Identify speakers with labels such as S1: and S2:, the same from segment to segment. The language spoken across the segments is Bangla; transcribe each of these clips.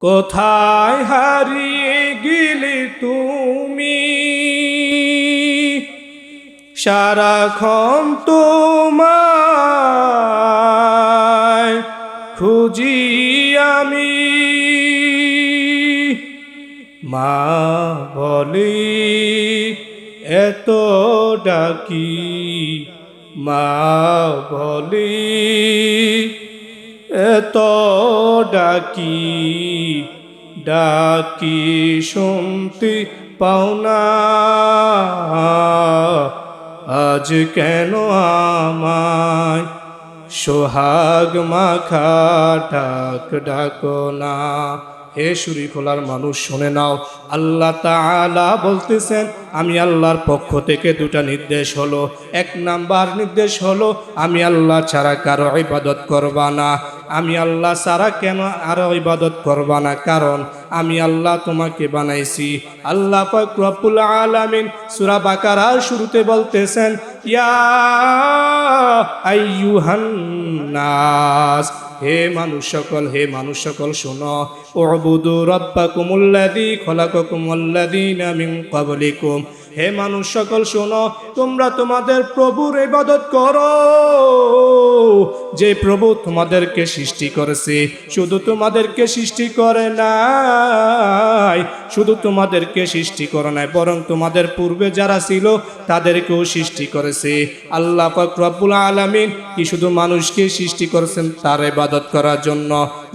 S1: কোথায় হারিয়ে গেলে তুমি, সারাক্ষণ তোমায় খুঁজি আমি। মা বলে এত ডাকি, মা বলে এত ডাকি, ডাকি শুনতে পাও না। আজ কেন আমায় সোহাগ মাখা ডাক ডাকো না। হে শরীফুলার মানুষ শুনে নাও, আল্লাহ তাআলা বলতেছেন আমি আল্লাহর পক্ষ থেকে দুটা নির্দেশ হলো। এক নাম্বার নির্দেশ হলো আমি আল্লাহ ছাড়া কারো ইবাদত করবা না। আমি আল্লাহ ছাড়া কেন আরো ইবাদত করবা না? কারণ আমি আল্লাহ তোমাকে বানাইছি। আল্লাহ পাক রব্বুল আলামিন সূরা বাকারার শুরুতে বলতেছেন ইয়া আইয়ুহান নাস, হে মানুষ সকল, হে মানুষ সকল শোনো, উবুদু রাব্বাকুমুল্লাযী খলাকাকুমুল্লাযীনা মিন ক্বাবলিকুম, হে মানুষ সকল শোনো, তোমরা তোমাদের প্রভুর ইবাদত করো, যে প্রভু তোমাদেরকে সৃষ্টি করেছে। শুধু তোমাদেরকে সৃষ্টি করে নাই, শুধু তোমাদেরকে সৃষ্টি করে নাই, বরং তোমাদের পূর্বে যারা ছিল তাদেরকেও সৃষ্টি করেছে। আল্লাহ পাক রব্বুল আলামিন কি শুধু মানুষকে সৃষ্টি করেছেন তার ইবাদত করার জন্য?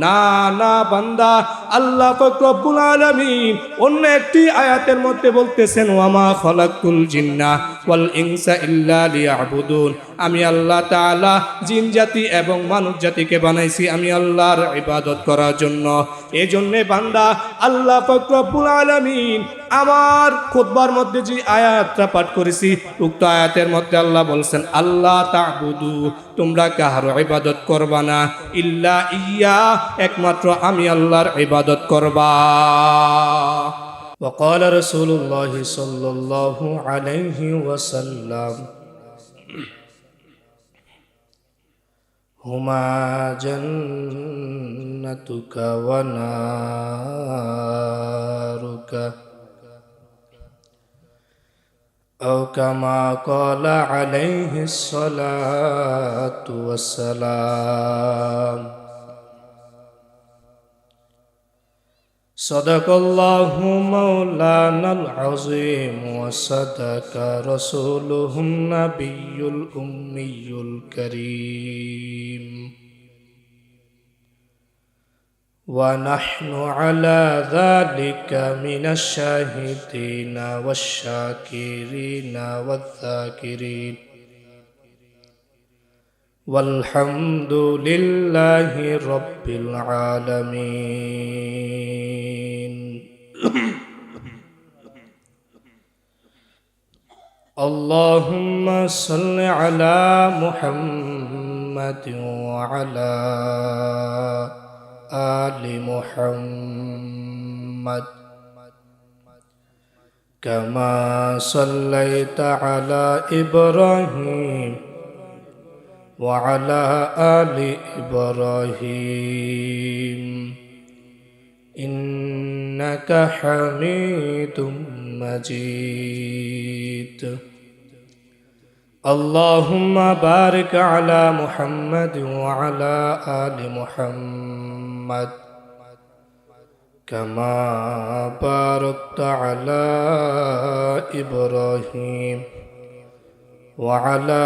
S1: না না বান্দা, আল্লাহ পাক রব্বুল আলামিন অন্য একটি আয়াতের মধ্যে বলতেছেন ওয়ামা খালাকুল জিন্না ওয়াল ইনসা ইল্লা লিয়াবুদুন, আমি আল্লাহ তাআলা জিন জাতি এবং মানুষ জাতিকে বানাইছি আমি আল্লাহর ইবাদত করার জন্য। এজন্য বান্দা, আল্লাহ পাক রব্বুল আলামিন আমার খুতবার মধ্যে যে আয়াতটা পাঠ করেছি, উক্ত আয়াতের মধ্যে আল্লাহ বলছেন আল্লাহ তা'বুদু, তোমরা কাহার ইবাদত করবা না, ইল্লা ইয়া, একমাত্র আমি আল্লাহর ইবাদত করবা। وقال رسول الله صلى الله عليه وسلم هما جنتك ونارك أو كما قال عليه الصلاة والسلام صدق الله مولانا العظيم وصدق رسوله النبي الأمي الكريم ونحن على ذلك من الشاهدين والشاكرين والذاكرين والحمد لله رب العالمين اللهم صل على محمد وعلى آل محمد كما صليت على إبراهيم وعلى آل إبراهيم إنك حميد مجيد اللهم بارك على محمد وعلى آل محمد كما باركت على إبراهيم وعلى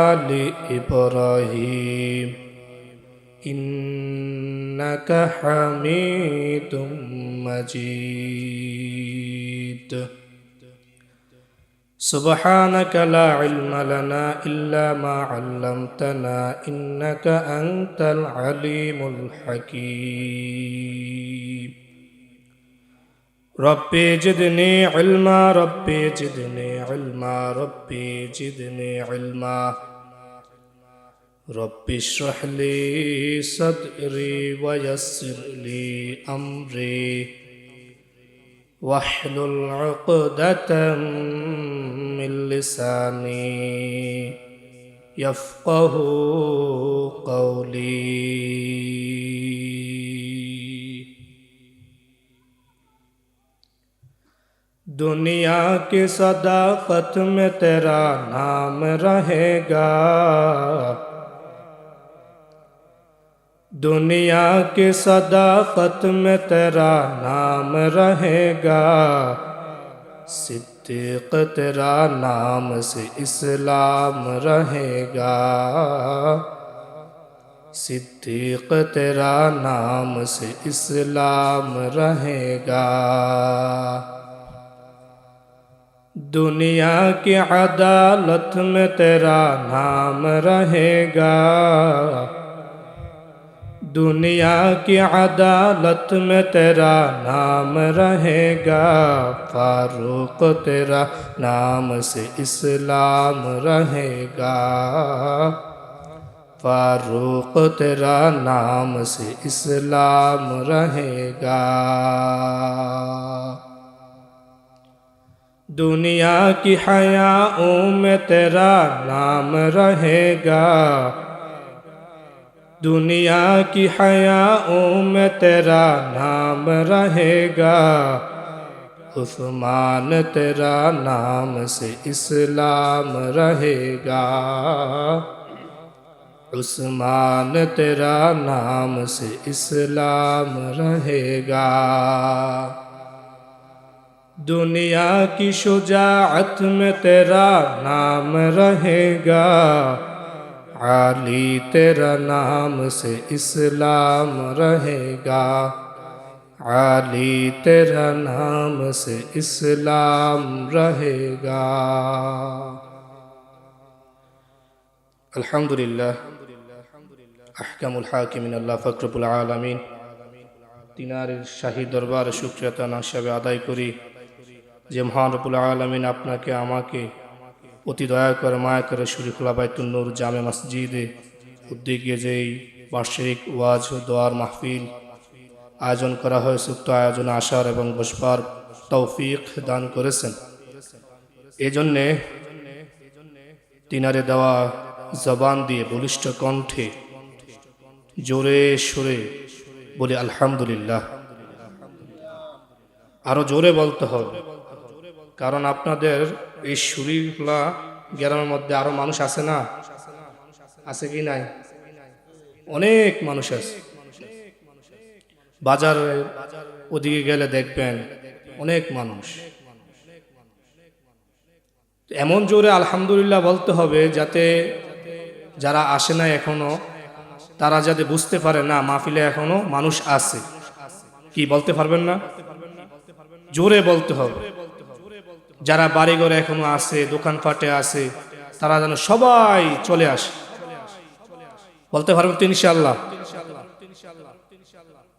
S1: آل إبراهيم إنك حميد مجيد سبحانك لا علم لنا إلا ما علمتنا إنك أنت العليم الحكيم ربي زدني علما ربي زدني علما ربي زدني علما ربي اشرح لي صدري ويسر لي أمري واحلل عقدة من لساني يفقه قولي दुनिया की सदाकत में तेरा नाम रहेगा, दुनिया की सदाकत में तेरा नाम रहेगा, सिद्दीक तेरा नाम से इस्लाम रहेगा, सिद्दीक तेरा नाम से इस्लाम रहेगा। दुनिया की अदालत में तेरा नाम रहेगा, दुनिया की अदालत में तेरा नाम रहेगा, फारूक तेरा नाम से इस्लाम रहेगा, फारूक तेरा नाम से इस्लाम रहेगा। दुनिया की हयाओं में तेरा नाम रहेगा, दुनिया की हयाओं में तेरा नाम रहेगा, उस्मान तेरा नाम से इस्लाम रहेगा, उस्मान तेरा नाम से इस्लाम रहेगा। दुनिया की शुजाअत में तेरा नाम रहेगा, अली तेरा नाम से इस्लाम रहेगा, अली तेरा नाम से इस्लाम रहेगा। अल्हम्दुलिल्लाह अहकामुल हाकिमीन अल्लाह पाक रब्बुल आलामीन তিনার শাহী দরবারে শুকরিয়া তানা হিসাবে আদায় করি যে মহান রব্বুল আলামিন আপনাকে আমাকে অতি দয়া করে মায়া করে শরীফুল্লাহ বাইতুন নূর জামে মসজিদে উদ্যোগে যেই বার্ষিক ওয়াজ ও দোয়ার মাহফিল আয়োজন করা হয়েছে, উক্ত আয়োজনে আসার এবং বসবার তৌফিক দান করেছেন। এই জন্যে তিনারে দেওয়া জবান দিয়ে বলিষ্ঠ কণ্ঠে জোরে সুরে বলি আলহামদুলিল্লাহ। আরো জোরে বলতে হবে, কারণ আপনাদের এই শরীফুল্লাহ গ্রামের মধ্যে আরো মানুষ আছে না? আছে কি নাই? অনেক মানুষ আছে। বাজারে ওদিকে গেলে দেখবেন অনেক মানুষ। এমন জোরে আলহামদুলিল্লাহ বলতে হবে যাতে যারা আসে না এখনো তারা যাতে বুঝতে পারে না মাহফিলে এখনো মানুষ আছে। কি বলতে পারবেন না? জোরে বলতে হবে। যারা বাড়িঘরে এখনো আছে, দোকানপাটে আছে, তারা যেন সবাই চলে আসে। বলতে পারবেন তো ইনশাআল্লাহ?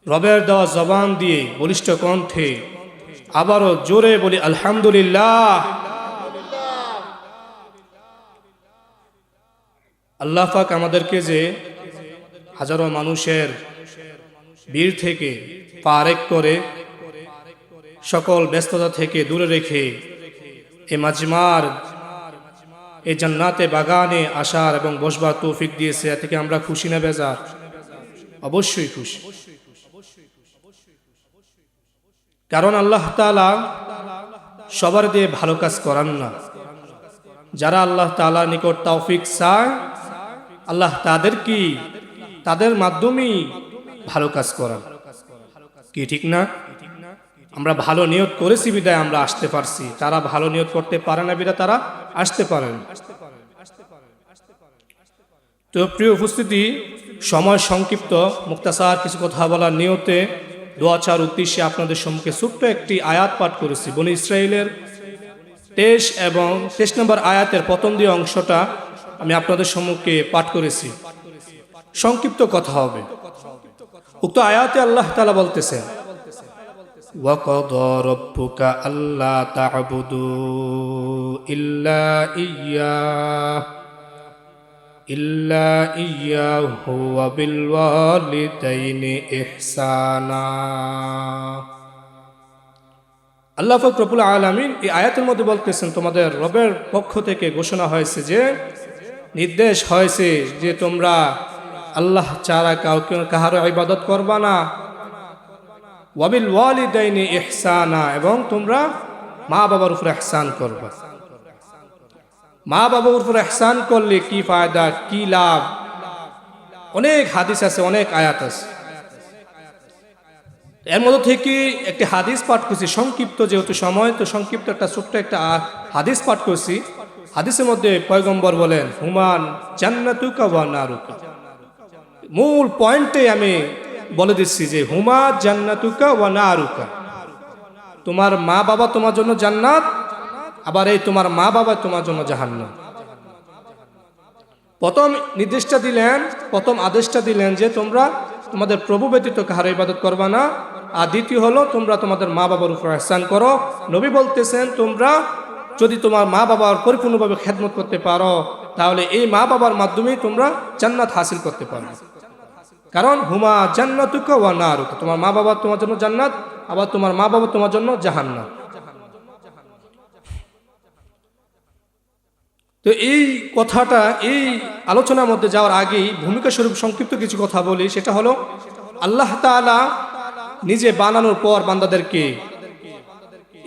S1: রবের দেওয়া জবান দিয়ে বলিষ্ঠ কণ্ঠে আবারও জোরে বলি আলহামদুলিল্লাহ। আল্লাহ পাক আমাদেরকে যে হাজারো মানুষের ভিড় থেকে পারেক করে সকল ব্যস্ততা থেকে দূরে রেখে এই মাজমার এই জান্নাতে বাগানে আসার এবং বসবার তৌফিক দিয়েছে, এ থেকে আমরা খুশি না বেজার? অবশ্যই খুশি। কারণ আল্লাহ তাআলা সবার দিয়ে ভালো কাজ করান না। যারা আল্লাহ তাআলার নিকট তৌফিক চায় আল্লাহ তাদের মাধ্যমেই ভালো কাজ করান। কি ঠিক না? আমরা ভালো নিয়ত করেছি বিদায় আমরা আসতে পারছি, তারা ভালো নিয়ত করতে পারে না বিদায় তারা আসতে পারেন। তো প্রিয় উপস্থিতি, সময় সংক্ষিপ্ত, মুক্তাসার কিছু কথা বলার নিয়তে দোয়া চার উদ্দেশ্যে আপনাদের সম্মুখে ছোট্ট একটি আয়াত পাঠ করেছি। বনী ইসরাইলের 23 এবং 23 নম্বর আয়াতের প্রথম দিয়ে অংশটা আমি আপনাদের সম্মুখে পাঠ করেছি। সংক্ষিপ্ত কথা হবে। উক্ত আয়াতে আল্লাহ তাআলা বলতেছেন, وَقَضَى رَبُّكَ أَلَّا تَعْبُدُوا إِلَّا إِيَّاهُ وَبِالْوَالِدَيْنِ إِحْسَانًا। আল্লাহ পাক রব্বুল আলামিন এই আয়াতের মধ্যে বলতেছেন, তোমাদের রবের পক্ষ থেকে ঘোষণা হয়েছে যে, নির্দেশ হয়েছে যে তোমরা আল্লাহ ছাড়া কাহারও ইবাদত করবা না, ওয়াবিল ওয়ালিদাইনি ইহসানা, এবং তোমরা মা বাবার উপরে ইহসান করবা। মা বাবার উপরে ইহসান করলে কি ফায়দা, কি লাভ, অনেক হাদিস আছে, অনেক আয়াত আছে। এর মধ্যে থেকে একটি হাদিস পাঠ করছি, সংক্ষিপ্ত যেহেতু সময়, তো সংক্ষিপ্ত একটা ছোট্ট একটা হাদিস পাঠ করছি। হাদিসের মধ্যে পয়গম্বর বলেন, হুমান জান্নাতুকা ওয়া নারুকা। মূল পয়েন্টে আমি বলে দিচ্ছি যে হুমা জান্নাতুকা ওয়া নারুকা, তোমার মা বাবা তোমার জন্য জান্নাত, আবার এই তোমার মা বাবা তোমার জন্য জাহান্নাম। প্রথম নির্দেশটা দিলেন, প্রথম আদেশটা দিলেন যে তোমরা তোমাদের প্রভু ব্যতীত কাহার ইবাদত করবা না, আর দ্বিতীয় হলো তোমরা তোমাদের মা বাবার উপর ইহসান করো। নবী বলতেছেন তোমরা যদি তোমার মা বাবার পরিপূর্ণভাবে খেদমত করতে পারো, তাহলে এই মা বাবার মাধ্যমেই তোমরা জান্নাত হাসিল করতে পারবে। কারণ হুমা জান্নাতুকা ওয়া নারুকা, তোমার মা বাবা তোমার জন্য জান্নাত, আবার তোমার মা বাবা তোমার জন্য জাহান্নাম। তো এই কথাটা, এই আলোচনার মধ্যে যাওয়ার আগেই ভূমিকা স্বরূপ সংক্ষিপ্ত কিছু কথা বলি। সেটা হলো আল্লাহ তাআলা নিজে বানানোর পর বান্দাদেরকে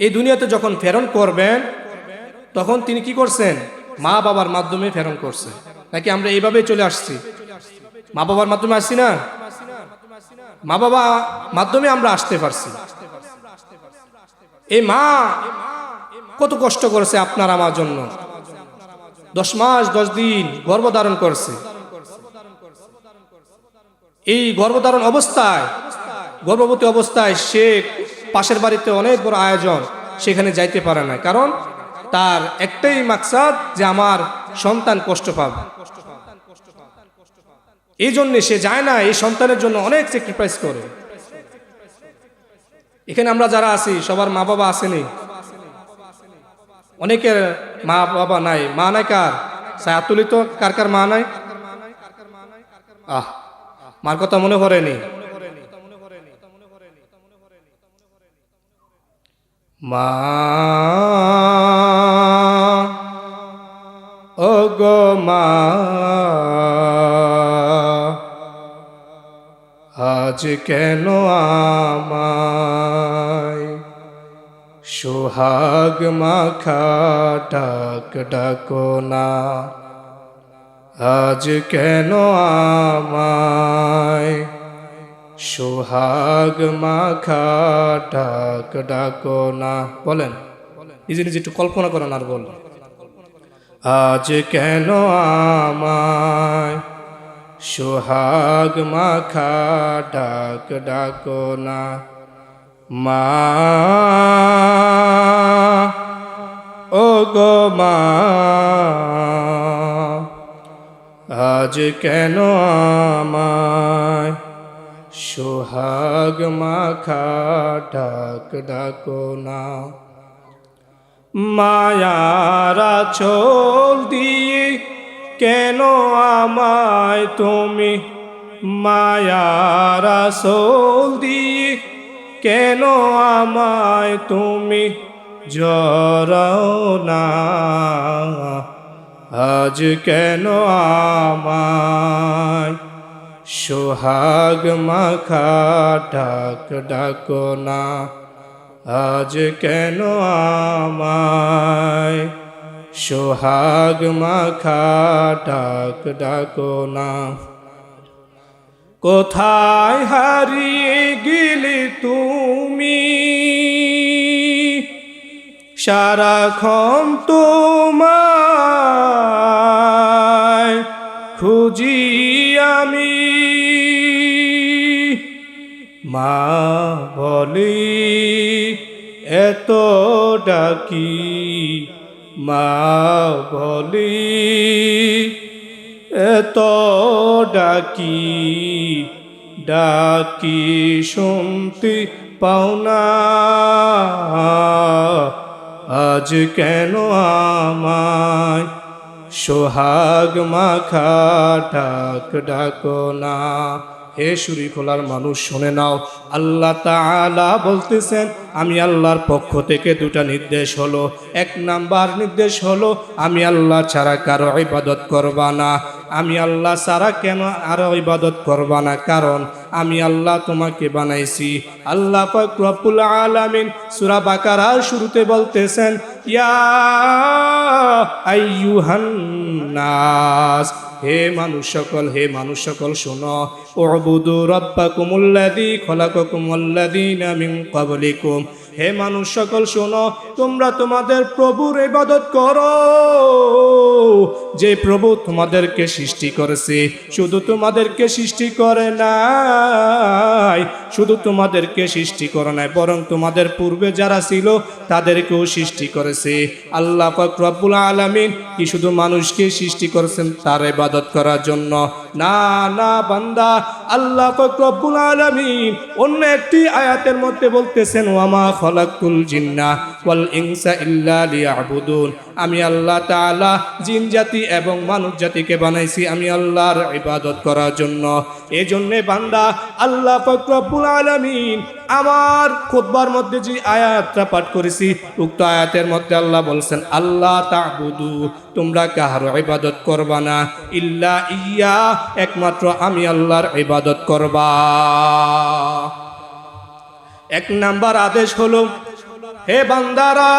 S1: এই দুনিয়াতে যখন প্রেরণ করবেন, তখন তিনি কি করছেন? মা বাবার মাধ্যমে প্রেরণ করছেন। নাকি আমরা এইভাবে চলে আসছি? মা বাবার মাধ্যমে আসছি না? মা বাবা মাধ্যমে আমরা আসতে পারছি। এই মা কত কষ্ট করেছে আপনার আমার জন্য, 10 মাস 10 দিন গর্ভধারণ করছে। এই গর্ভধারণ অবস্থায়, গর্ভবতী অবস্থায় সে পাশের বাড়িতে অনেক বড় আয়োজন, সেখানে যাইতে পারে না। কারণ তার একটাই মাকসাদ যে আমার সন্তান কষ্ট পাবে, এই জন্য সে যায় না। এই সন্তানের জন্য অনেক স্যাক্রিফাইস করে। এখানে আমরা যারা আছি সবার মা বাবা আসেনি, অনেকের মা বাবা নাই। মা নাই কার? সায়াতুলিত কার কার মা নাই? মার কথা মনে পড়েনি। মা ও গো মা, আজ কেন আমায় সোহাগ মাখা ডাক ডাকো না, আজ কেন আমায় সোহাগ মাখা ডাক ডাকো না। বলেন, নিজে নিজে একটু কল্পনা করেন আর বলেন, আজ কেন আমায় সোহাগ মাখা ডাক ডাকো না। মা ও গো মা, আজ কেন আমায় সোহাগ মাখা ডাক ডাকো না। মায়ারা চোল দিয়ে কেন আমায় তুমি, মায়ারা চোল দিয়ে কেন আমায় তুমি জড়াও না, আজ কেন আমায় সোহাগ মাখা ডাক ডাকো না, আজ কেন আমায় সোহাগ মাখা ডাক ডাকো না। কোথায় হারিয়ে গেলে তুমি, সারাক্ষণ তোমায় খুঁজি আমি। মা বলি এত ডাকি, মা বলি এত ডাকি, ডাকি শুনতে পাও না, আজ কেন আমায় সোহাগ মাখা ডাক ডাকো না। হে সুরি খোলার মানুষ শুনে নাও, আল্লাহ তাআলা বলতেছেন আমি আল্লাহর পক্ষ থেকে 2টা নির্দেশ হলো। 1 নাম্বার নির্দেশ হলো আমি আল্লাহ ছাড়া কারো ইবাদত করবা না। আমি আল্লাহ ছাড়া কেন আরো ইবাদত করবা না? কারণ আমি আল্লাহ তোমাকে বানাইছি। আল্লাহ পাক রব্বুল আলামিন সূরা বাকারার শুরুতে বলতেছেন, ইয়া আইয়ুহান নাস, হে মানুষ সকল, হে মানুষ সকল শোনো, উবুদু রাব্বাকুমুল্লাযী খলাকাকুমুল্লাযীনা মিন ক্বাবলিকুম, হে মানুষ সকল শোনো, তোমরা তোমাদের প্রভুর ইবাদত করো, যে প্রভু তোমাদেরকে সৃষ্টি করেছে। শুধু তোমাদেরকে সৃষ্টি করে নাই, শুধু তোমাদেরকে সৃষ্টি করে নাই, বরং তোমাদের পূর্বে যারা ছিল তাদেরকেও সৃষ্টি করেছে। আল্লাহ পাক রব্বুল আলামিন কি শুধু মানুষকে সৃষ্টি করেছেন তার ইবাদত করার জন্য? না না বান্দা, আল্লাহ পাক রব্বুল আলামিন অন্য একটি আয়াতের মধ্যে বলতেছেন, ওয়ামা খলাকুল জিন্না ওয়াল ইনসা ইল্লা লিয়াবুদুন, আমি আল্লাহ তাআলা জিন জাতি এবং মানুষ জাতিকে বানাইছি আমি আল্লাহর ইবাদত করার জন্য। এজন্য বান্দা, আল্লাহ পাক রব্বুল আলামিন আমার খুতবার মধ্যে যে আয়াতটা পাঠ করেছি, উক্ত আয়াতের মধ্যে আল্লাহ বলছেন, আল্লাহ তা'বুদু, তোমরা কাহার ইবাদত করবা না, ইল্লা ইয়া, একমাত্র আমি আল্লাহর ইবাদত করবা। এক নাম্বার আদেশ হলো, হে বান্দারা,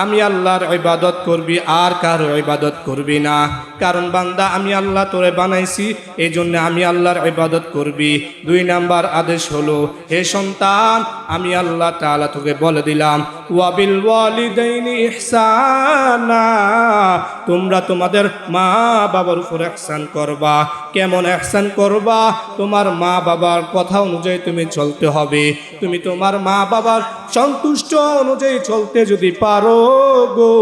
S1: আমি আল্লাহর ইবাদত করবি, আর কারো ইবাদত করবি না। কারণ বান্দা, আমি আল্লাহ তোরে বানাইছি, এই জন্য আমি আল্লাহর ইবাদত করবি। দুই নাম্বার আদেশ হলো, হে সন্তান, আমি আল্লাহ তাআলা তোকে বলে দিলাম, ওয়াবিল ওয়ালিদাইনি ইহসানা, তোমরা তোমাদের মা বাবার উপর ইহসান করবা। কেমন ইহসান করবা? তোমার মা বাবার কথা অনুযায়ী তুমি চলতে হবে। তুমি তোমার মা বাবার সন্তুষ্ট অনুযায়ী চলতে যদি পারো গো,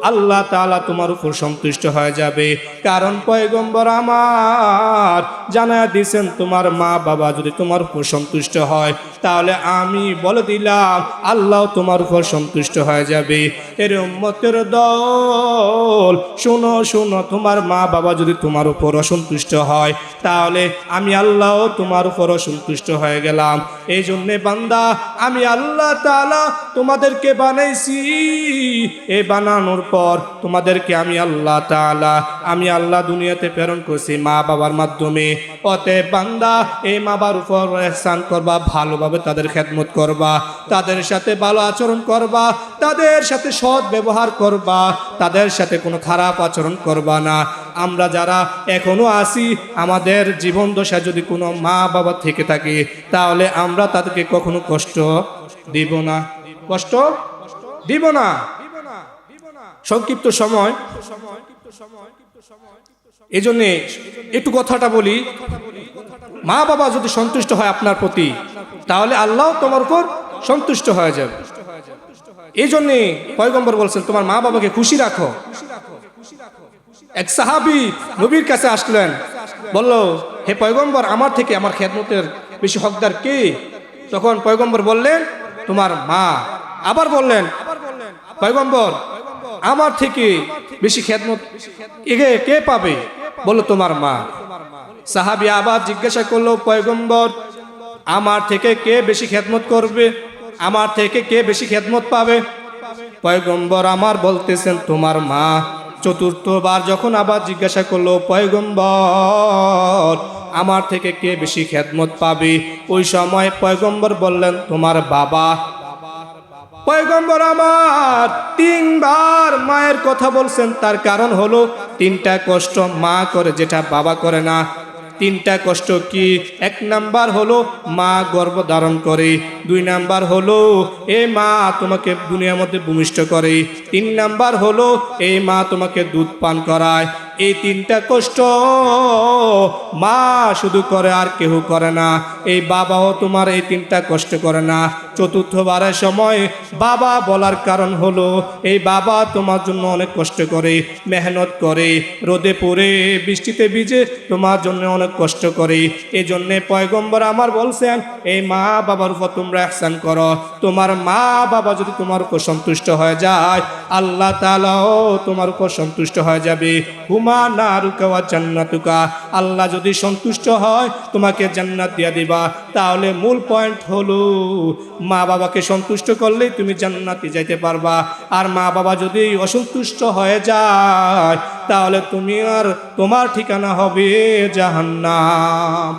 S1: আল্লাহ তাআলা তোমার উপর সন্তুষ্ট হয়ে যাবে। কারণ পয়গম্বর আমার জানায়া দিয়েছেন, তোমার মা বাবা যদি তোমার উপর সন্তুষ্ট হয়, তাহলে আমি বলে দিলাম আল্লাহ তোমার উপর সন্তুষ্ট হয়ে যাবে। এর উম্মতের দল, শোনো শোনো, তোমার মা বাবা যদি তোমার উপর অসন্তুষ্ট হয়, তাহলে আমি আল্লাহ তোমার উপর অসন্তুষ্ট হয়ে গেলাম। এই জন্যে বান্দা, আমি আল্লাহ তাআলা তোমাদেরকে বানাইছি, এই বানানোর পর তোমাদেরকে আমি আল্লাহ তাআলা, আমি আল্লাহ দুনিয়াতে প্রেরণ করছি মা বাবার মাধ্যমে। অতএব বান্দা, এই মা বাবার উপর ইহসান করবা, ভালোভাবে তাদের খেদমত করবা, তাদের সাথে ভালো আচরণ করবা, তাদের সাথে সৎ ব্যবহার করবা, তাদের সাথে কোনো খারাপ আচরণ করবা না। আমরা যারা এখনো আছি, আমাদের জীবন দশা যদি কোনো মা বাবা থেকে থাকে, তাহলে আমরা তাদেরকে কখনো কষ্ট দিব না, কষ্ট দিব না। সংক্ষিপ্ত সময়, এই জন্যে একটু কথাটা বলি, মা বাবা যদি সন্তুষ্ট হয় আপনার প্রতি, তাহলে আল্লাহ তোমার উপর সন্তুষ্ট হয়ে যাবে। এই জন্যে পয়গম্বর বলছেন, তোমার মা বাবাকে খুশি রাখো। এক সাহাবী নবীর কাছে আসলেন, বলল, হে পয়গম্বর, আমার থেকে আমার খেদমতের বেশি হকদার কে? তখন পয়গম্বর বললেন, তোমার মা। আবার বললেন, পয়গম্বর, আমার থেকে বেশি খেদমত কে পাবে? বলল, তোমার মা। সাহাবী আবার জিজ্ঞাসা করলো, পয়গম্বর, আমার থেকে কে বেশি খেদমত করবে? আমার থেকে কে বেশি খেদমত পাবে? পয়গম্বর আমার বলতেছেন, তোমার মা। চতুর্থবার যখন আবার জিজ্ঞাসা করলো, পয়গম্বর, আমার থেকে কে বেশি খেদমত পাবে? ওই সময় পয়গম্বর বললেন, তোমার বাবা। পয়গম্বর আমার তিনবার মায়ের কথা বলছেন, তার কারণ হলো তিনটা কষ্ট মা করে যেটা বাবা করে না। তিনটা কষ্ট কি? এক নাম্বার হলো মা গর্ভ ধারণ করে, দুই নাম্বার হলো এই মা তোমাকে দুনিয়ার মধ্যে ভূমিষ্ঠ করে, তিন নাম্বার হলো এই মা তোমাকে দুধ পান করায়। এই তিনটা কষ্ট মা শুধু করে, আর কেউ করে না। এই বাবাও তোমার এই তিনটা কষ্ট করে না। চতুর্থবারের সময় বাবা বলার কারণ হলো, এই বাবা তোমার জন্য অনেক কষ্ট করে, মেহনত করে, রোদে পড়ে বৃষ্টিতে ভিজে তোমার জন্য অনেক কষ্ট করে। এই জন্যে পয়গম্বর আমার বলছেন, এই মা বাবার উপর তোমরা ইহসান করো। তোমার মা বাবা যদি তোমার উপর সন্তুষ্ট হয়ে যায়, আল্লাহ তাআলাও তোমার উপর সন্তুষ্ট হয়ে যাবে। হুমা নারুকা ওয়া জান্নাতুকা, আল্লাহ যদি সন্তুষ্ট হয় তোমাকে জান্নাত দিয়ে দিবা। তাহলে মূল পয়েন্ট হলো, মা বাবাকে সন্তুষ্ট করলেই তুমি জান্নাতে যাইতে পারবা। আর মা বাবা যদি অসন্তুষ্ট হয়ে যায়, তাহলে তুমি আর তোমার ঠিকানা হবে জাহান্নাম।